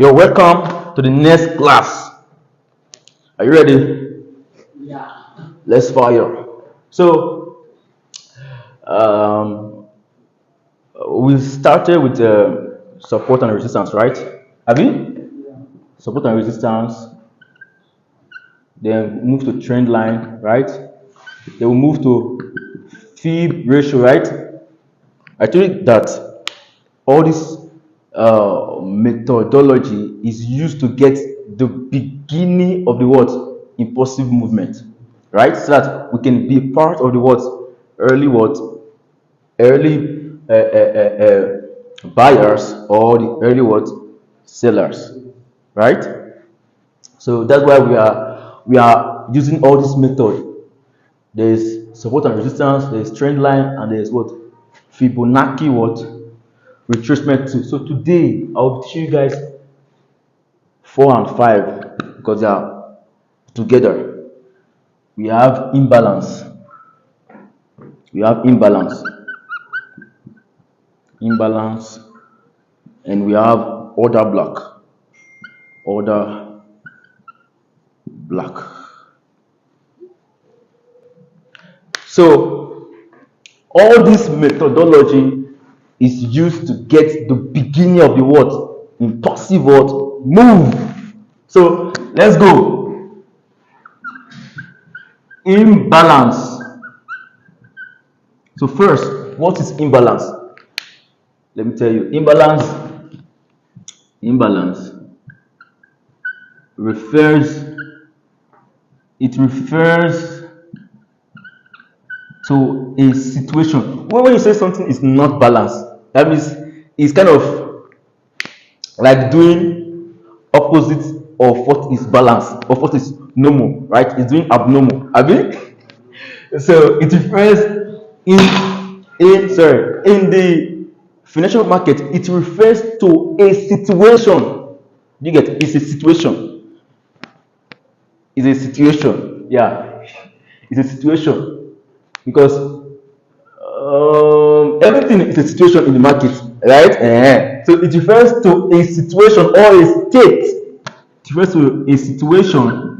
You're welcome to the next class. Are you ready? Let's fire. So, um, we started with support and resistance, right? Have you? Support and resistance. Then move to trend line, right? Then we move to fib ratio, right? I told you that all this methodology is used to get the beginning of the what impulsive movement, right? So that we can be part of the what early buyers or the early what sellers, right? So that's why we are using all this method. There's support and resistance, there's trend line, and there's what Fibonacci what retracement too. So today I'll teach you guys 4 and 5 because they are together. We have imbalance. We have imbalance, and we have order block. Order block. So all this methodology is used to get the beginning of the what impulsive what move. So let's go. Imbalance. So first, what is imbalance? Let me tell you. Imbalance refers to a situation. When you say something is not balanced, that means it's kind of like doing opposite of what is balanced, of what is normal, right? It's doing abnormal. Abi? So it refers in the financial market, it refers to a situation. You get it's a situation. It's a situation. Yeah. It's a situation. Because everything is a situation in the market, right? So it refers to a situation or a state. It refers to a situation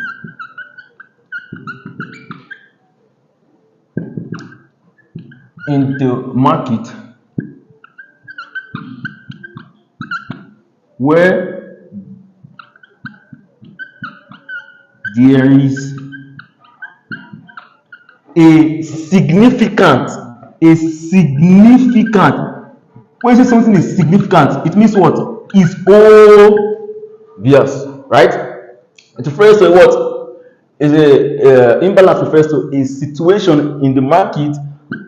in the market where there is a significant when you say something is significant, it means what is obvious, right? It refers to what is a imbalance refers to a situation in the market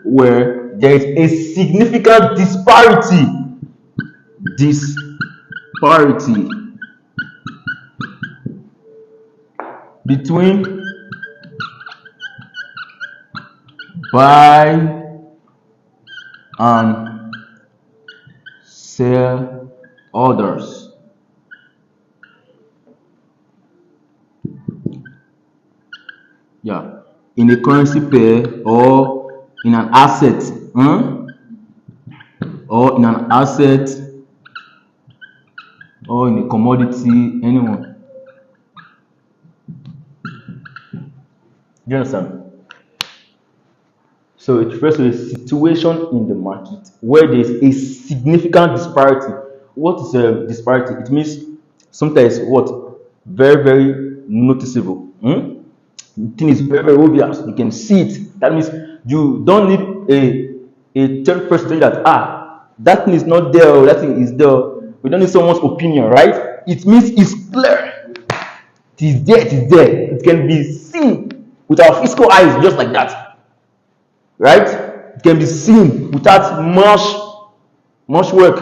where there is a significant disparity between buy and sell orders. Yeah, in a currency pair or in an asset, or in an asset or in a commodity, anyone. You understand? So it refers to a situation in the market where there is a significant disparity. What is a disparity? It means sometimes what very very noticeable. The thing is very very obvious. You can see it. That means you don't need a third person to tell you that that thing is not there or that thing is there. We don't need someone's opinion, right? It means it's clear. It is there. It is there. It can be seen with our physical eyes, just like that. Right? It can be seen without much work.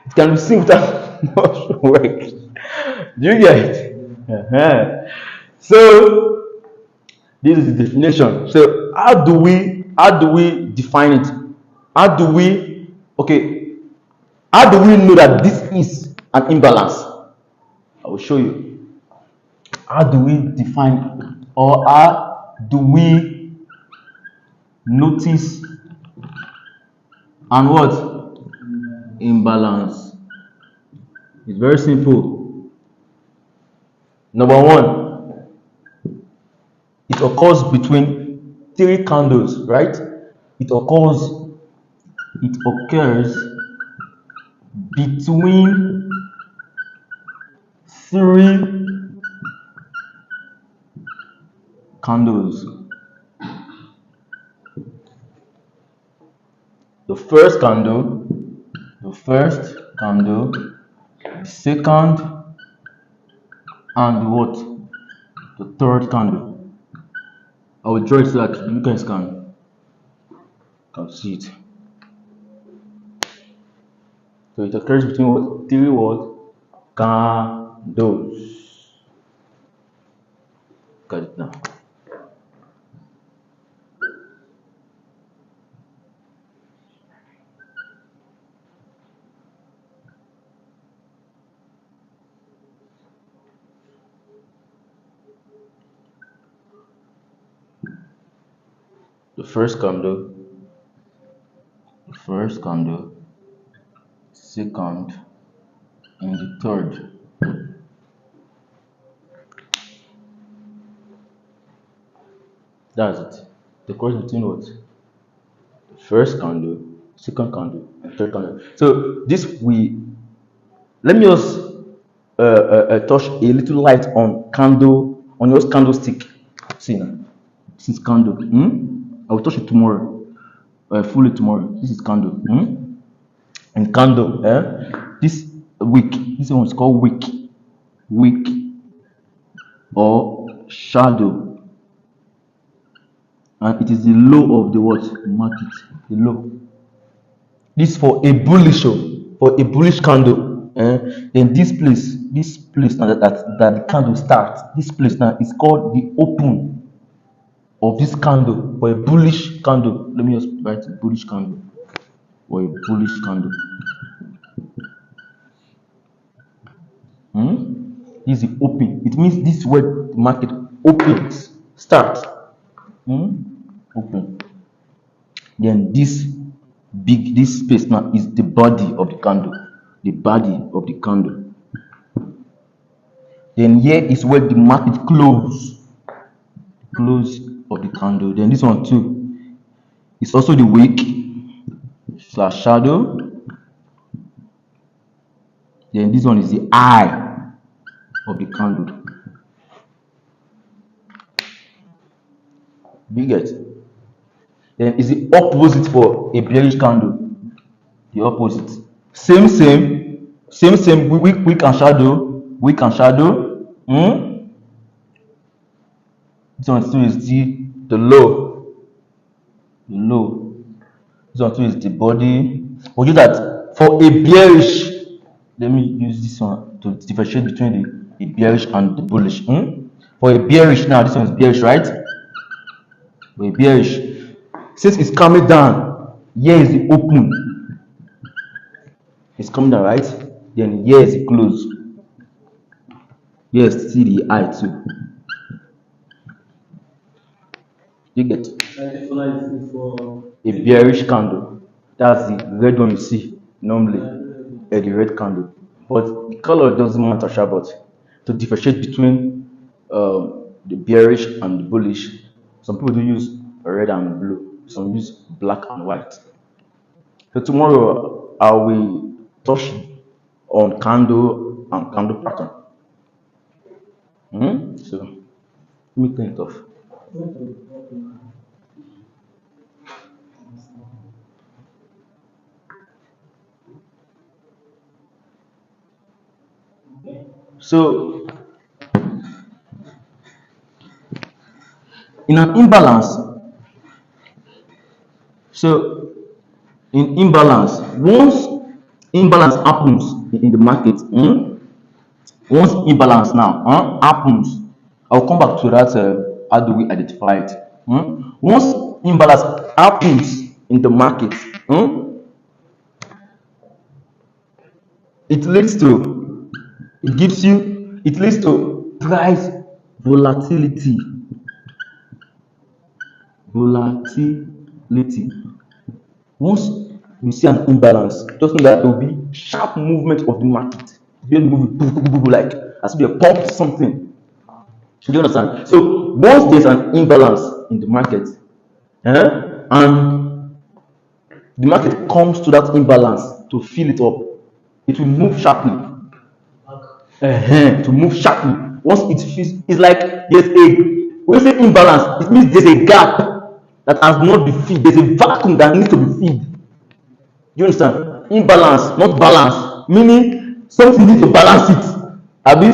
It can be seen without much work. Do you get it? So this is the definition. So how do we define it? How do we know that this is an imbalance? I will show you. How do we define or how do we notice and what Imbalance. It's very simple. Number one, it occurs between three candles, right? It occurs it occurs between three candles. The first candle, the first candle, the second, and what? The third candle. I will draw it so that you guys can see it. So it occurs between what? Three what? Candles. Got it now. The first candle, second, and the third. That's it. The occurs between what? The first candle, second candle, and third candle. So this we let me just touch a little light on candle on your candlestick. See now, this is candle. I will touch it tomorrow, fully tomorrow. This is candle. And candle. This wick. This one is called wick or shadow, and it is the low of the what market. The low. This for a bullish for a bullish candle. Then this place now that the candle starts, this place now is called the open of this candle for a bullish candle. Let me just write a bullish candle or a bullish candle. This is the open. It means this is where the market opens, starts. Open. Then this space now is the body of the candle. The body of the candle. Then here is where the market close of the candle. Then this one too is also the wick / shadow. Then this one is the eye of the candle. Do you get? Then is the opposite for a bearish candle. The opposite. Same. Wick and shadow. This one too is the low. This one too is the body. We'll do that for a bearish. Let me use this one to differentiate between the bearish and the bullish. For a bearish now, this one is bearish, right? For a bearish, since it's coming down, here is the open. It's coming down, right? Then here is the close. Yes, see the eye too. You get a bearish candle. That's the red one you see normally, the red candle. But the color doesn't matter, but to differentiate between the bearish and the bullish, some people do use red and blue. Some use black and white. So tomorrow I will touch on candle and candle pattern. So let me clean it off. So in an imbalance, once imbalance happens in the market, once imbalance now happens, I'll come back to that. How do we identify it? Once imbalance happens in the market, it leads to price volatility. Once you see an imbalance, just know that there will be sharp movement of the market. Just move like as if they pump something. Do you understand? So once there's an imbalance in the market, and the market comes to that imbalance to fill it up, it will move sharply. To move sharply. Once it feels, it's like there's a, when you say imbalance, it means there's a gap that has not been filled. There's a vacuum that needs to be filled. You understand? Imbalance, not balance, meaning something needs to balance it. I mean,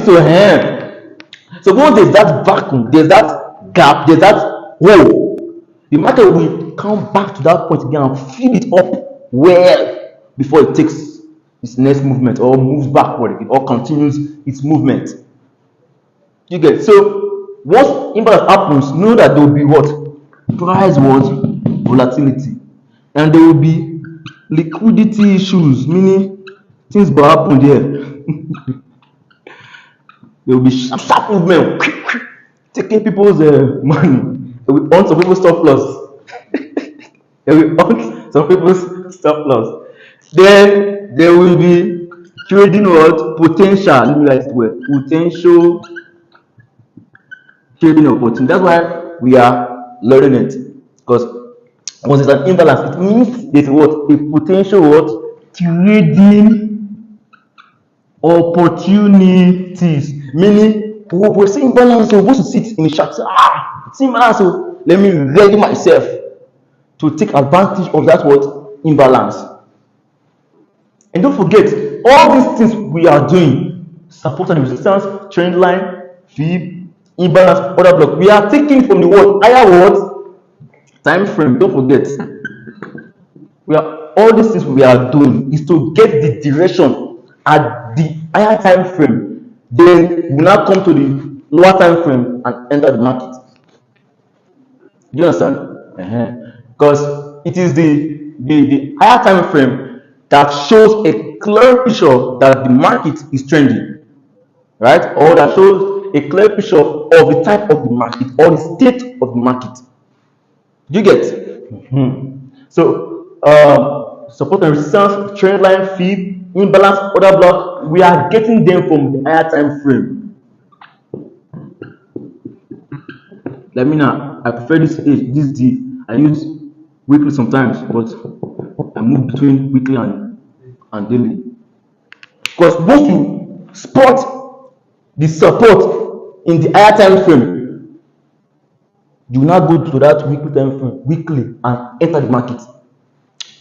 so once there's that vacuum, there's that gap, there's that hole, the market will come back to that point again and fill it up well before it takes its next movement or moves backward or continues its movement. You get it? So once imbalance happens, know that there will be what? Price what? Volatility. And there will be liquidity issues, meaning things will happen there. There will be sharp movement, taking people's money. They will earn some people's stop loss. They will earn some people's stop loss. Then there will be trading what? Potential. Let me write it well. Potential trading opportunity. That's why we are learning it. Because once there's an imbalance, it means there's what? A potential what? Trading opportunities. Meaning, we're seeing balance, so we're supposed to sit in the shop. Say, see balance, so let me ready myself to take advantage of that what? Imbalance. And don't forget, all these things we are doing, support and resistance, trend line, fib, imbalance, order block, we are taking from the what? Higher what? Time frame. Don't forget. All these things we are doing is to get the direction at the higher time frame. Then we now come to the lower time frame and enter the market. Do you understand? Because it is the higher time frame that shows a clear picture that the market is trending, right? Or that shows a clear picture of the type of the market or the state of the market. Do you get? So support and resistance, trend line, fib, imbalance, order block, we are getting them from the higher time frame. Let me now, I prefer this D. I use weekly sometimes, but I move between weekly and daily. Because once you spot the support in the higher time frame, you will now go to that weekly time frame, weekly, and enter the market.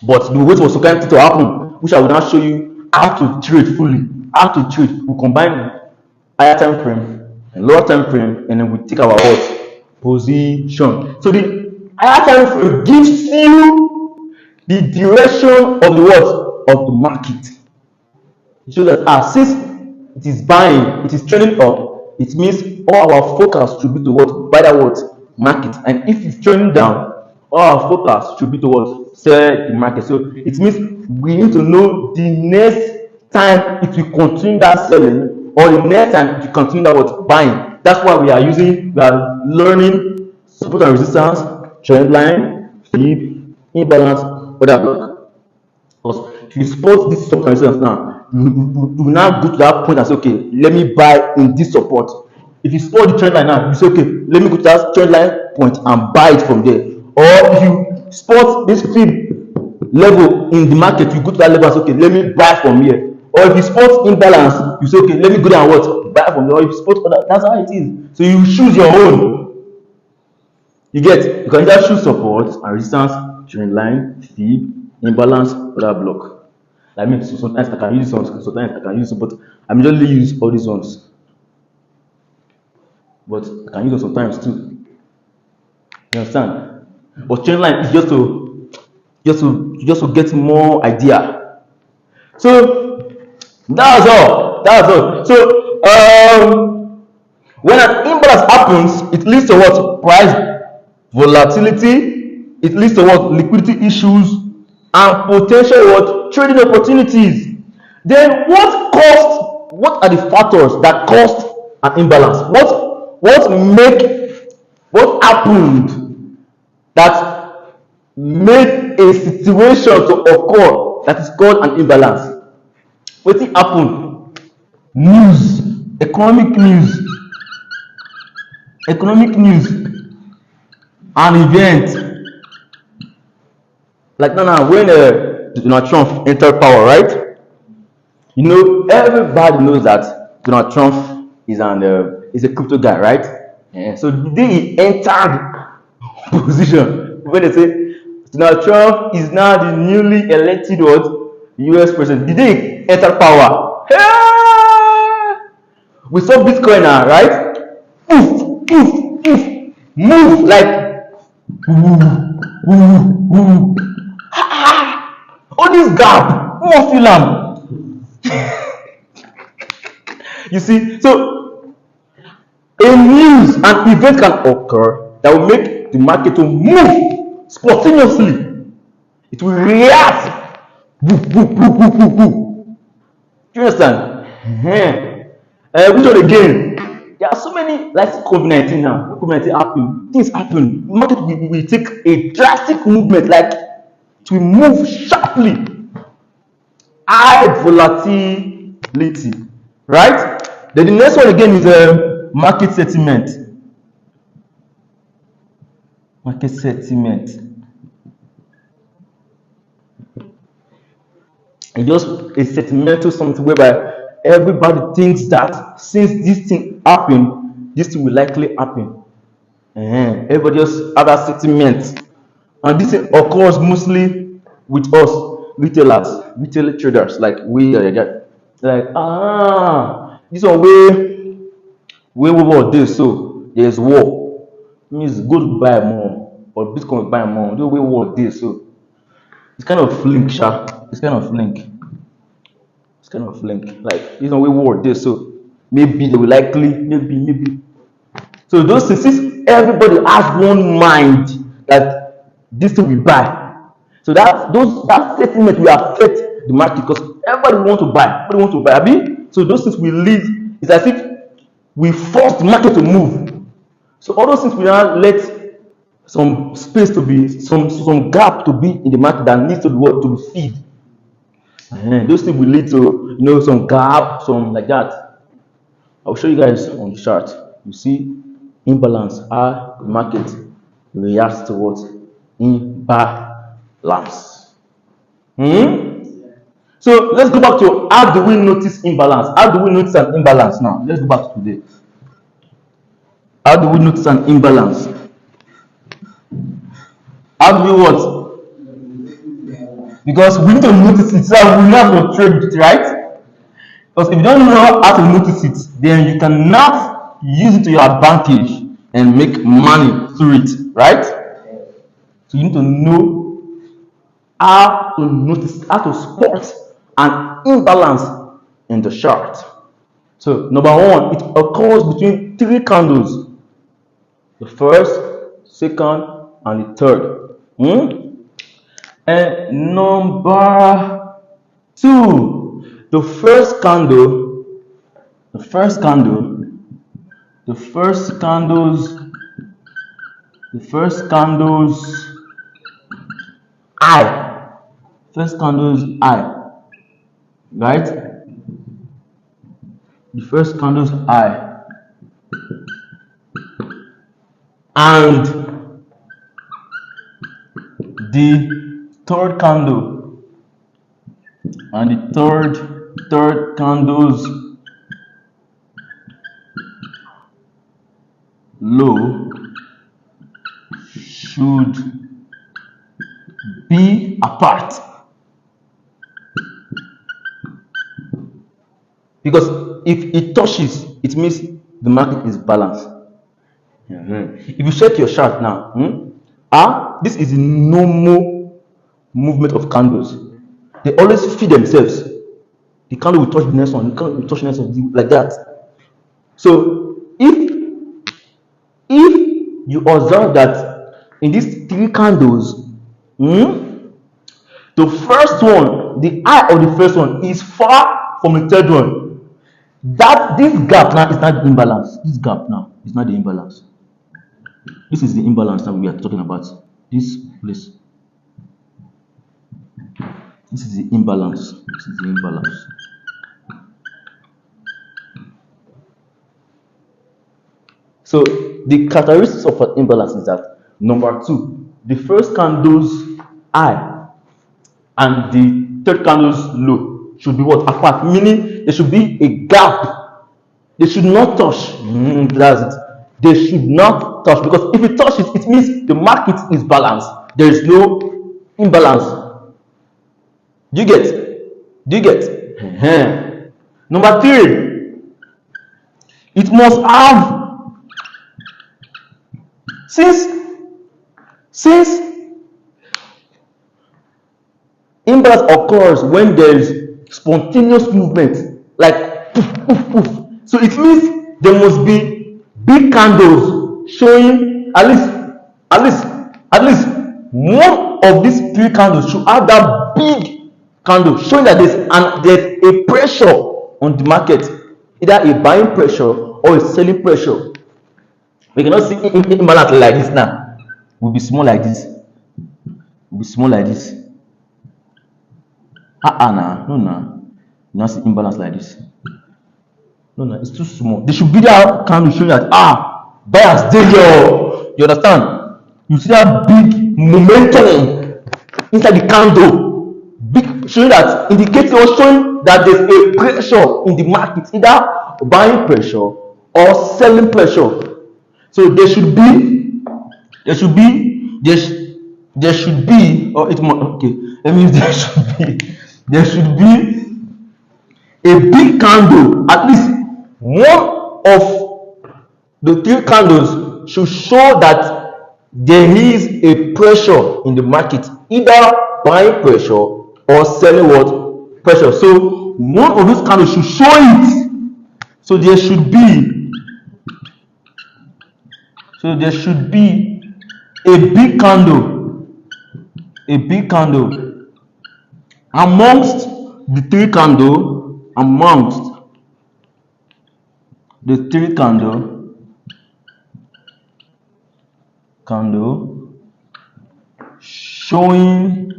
But the wait for some kind of thing to happen, which I will now show you how to trade fully. How to trade. We combine higher time frame and lower time frame, and then we take our position. So the higher time frame gives you the direction of the what? Of the market. So that since it is buying, it is trading up, it means all our focus should be towards buy that what? Market. And if it's trading down, all our focus should be towards sell the market. So it means we need to know the next time it will continue that selling or the next time it will continue that what? Buying. That's why we are learning support and resistance, trend line, fib, imbalance, order block. Because if you support this support and resistance now, you now go to that point and say, okay, let me buy in this support. If you support the trend line now, you say, okay, let me go to that trend line point and buy it from there. Or if you spot this fib level in the market, you go to that level and say, okay, let me buy from here. Or if you spot imbalance, you say, okay, let me go there and what? Buy from there. Or if you spot other, that's how it is. So you choose your own. You get, you can just choose support and resistance, trend line, fib, imbalance, order block. I mean, so sometimes I can use some, sometimes I can use some, but I usually use all these ones. But I can use them sometimes too. You understand? But trend line is just to get more idea. So that's all. That's all. So when an imbalance happens, it leads to what? Price volatility. It leads to what? Liquidity issues and potential what? Trading opportunities. Then what are the factors that caused an imbalance? What happened that made a situation to occur that is called an imbalance. Wetin happen? News, economic news, economic news, an event like now when Donald Trump entered power, right? You know, everybody knows that Donald Trump is a crypto guy, right? So the day he entered position, when they say Donald Trump is now the newly elected what U.S. president, the day he entered power, hey! We saw Bitcoin now, right? Poof, poof, poof, move like woo, woo, woo. All this gap, who wan fill am? You see, so a news and event can occur that will make the market to move spontaneously. It will react. Woo, woo, woo, woo, woo, woo. Do you understand? Which one again? There are so many, like COVID-19 now. When COVID-19 happen, things happen. The market will take a drastic movement, like it will move sharply. High volatility, right? Then the next one again is market sentiment. Market sentiment. It's just a sentimental something whereby everybody thinks that since this thing happened, this thing will likely happen. Everybody just have that sentiment, and this thing occurs mostly with us retailers, retail traders, like we like this one wey war dey, so there's war means gold buy more or Bitcoin buy more. The way war dey, so it's kind of link, sha. It's kind of link. It's kind of link. Like this one wey war dey, so maybe they will likely, maybe. So those things, since everybody has one mind that this thing will buy, so that statement will affect the market because everybody want to buy. Everybody want to buy. Abi? So those things will lead. It's as if we force the market to move. So all those things will now let some space to be, some gap to be in the market that needs to be filled. Those things will lead to some gap, some like that. I'll show you guys on the chart. You see imbalance, how the market reacts towards imbalance. So let's go back to how do we notice imbalance? How do we notice an imbalance now? Let's go back to today. How do we notice an imbalance? How do we what? Because we need to notice it, so we have to trade it, right? Because if you don't know how to notice it, then you cannot use it to your advantage and make money through it, right? So you need to know how to notice, how to spot an imbalance in the chart. So number one, it occurs between three candles: the first, second, and the third. And number two, the first candle's eye, right? The first candle's eye, and the third candle, and the third candle's low should be apart. Because if it touches, it means the market is balanced. If you check your chart now, this is the normal movement of candles. They always feed themselves. The candle will touch the next one, the candle will touch the next one, like that. So if you observe that in these three candles, the first one, the eye of the first one is far from the third one. This gap now is not the imbalance. This gap now is not the imbalance. This is the imbalance that we are talking about. This place. This is the imbalance. This is the imbalance. So the characteristics of an imbalance is that number two, the first candle's high and the third candle's low should be what? Apart, meaning there should be a gap. They should not touch. That's it. They should not touch, because if it touches, it means the market is balanced. There is no imbalance. Do you get? Do you get? Number three, it must have, since since imbalance occurs when there is spontaneous movement, like poof, poof, poof. So it means there must be big candles showing at least one of these three candles should have that big candle showing that there's a pressure on the market, either a buying pressure or a selling pressure. We cannot see imbalance like this now. Will be small like this. Will be small like this. Nah, no, nah. You not see imbalance like this. No, it's too small. They should be that candle showing that buyers dey here. You understand? You see that big momentum inside the candle, big showing that indicating or showing that there's a pressure in the market, either buying pressure or selling pressure. So there should be, or it must, okay. Let me use there should be a big candle. At least one of the three candles should show that there is a pressure in the market, either buying pressure or selling what? Pressure. So one of those candles should show it. So there should be a big candle amongst the three candle showing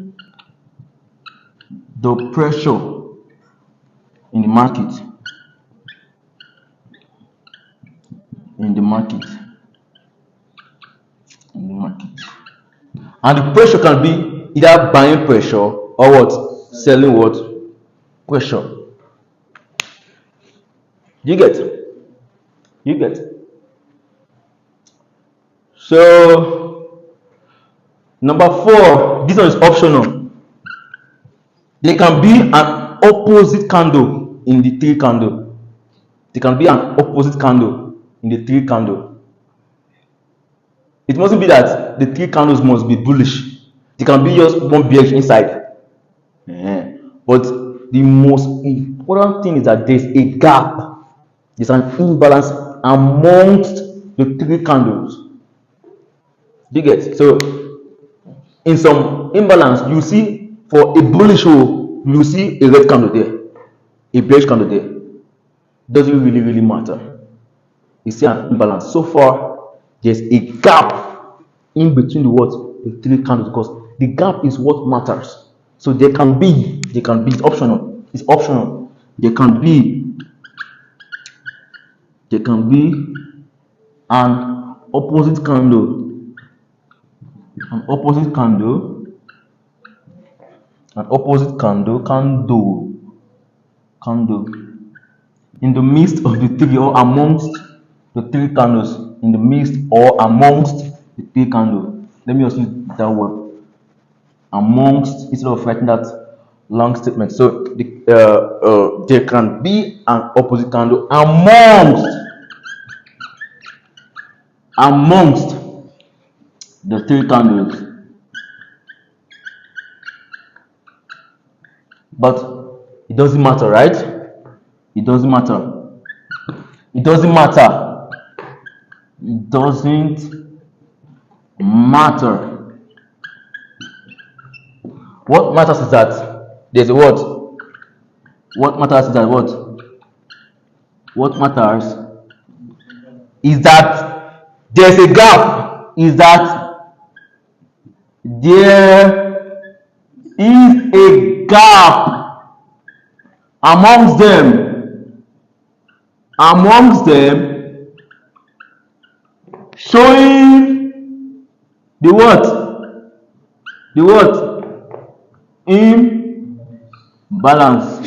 the pressure in the market. And the pressure can be either buying pressure or what? Selling what? Pressure. You get? So number four, this one is optional. There can be an opposite candle in the three candle. There can be an opposite candle in the three candle. It mustn't be that the three candles must be bullish. There can be just one bearish inside. But the most important thing is that there's a gap. There's an imbalance amongst the three candles. Do you get? So in some imbalance, you see for a bullish hole, you see a red candle there, a bearish candle there. Doesn't really matter. You see an imbalance. So far, there's a gap in between the three candles, because the gap is what matters. So there can be, it's optional. There can be an opposite candle. In the midst of the three, or amongst the three candles. In the midst or amongst the three candles. Let me also use that word. Amongst, instead of writing that long statement. So there can be an opposite candle amongst the three candles. But it doesn't matter, right? It doesn't matter. What matters is that there's a what? What matters is that there's a gap. Is that there is a gap amongst them, showing the what? The what? Imbalance.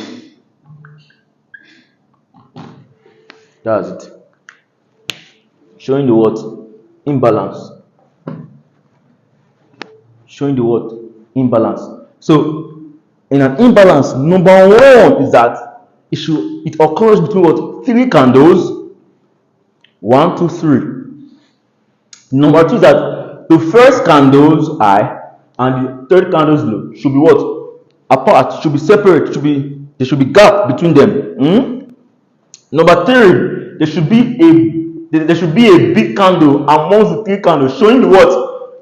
That's it. Showing the what? Imbalance. Showing the what? Imbalance. So, in an imbalance, number one is that it occurs between what? Three candles. One, two, three. Number two is that the first candle's high and the third candle's low should be what? Apart, should be separate, there should be gap between them. Number three, there should be a big candle amongst the three candles showing the what?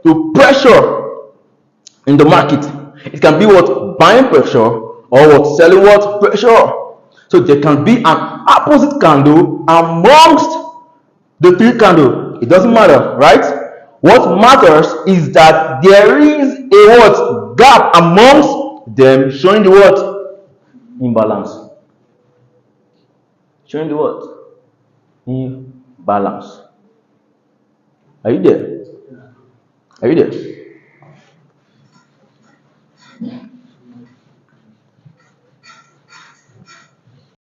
The pressure in the market. It can be what? Buying pressure or what? Selling what? Pressure. So there can be an opposite candle amongst the three candle. It doesn't matter, right? What matters is that there is a what? Gap amongst them showing the what? Imbalance. Showing the what? Imbalance. Are you there? Are you there?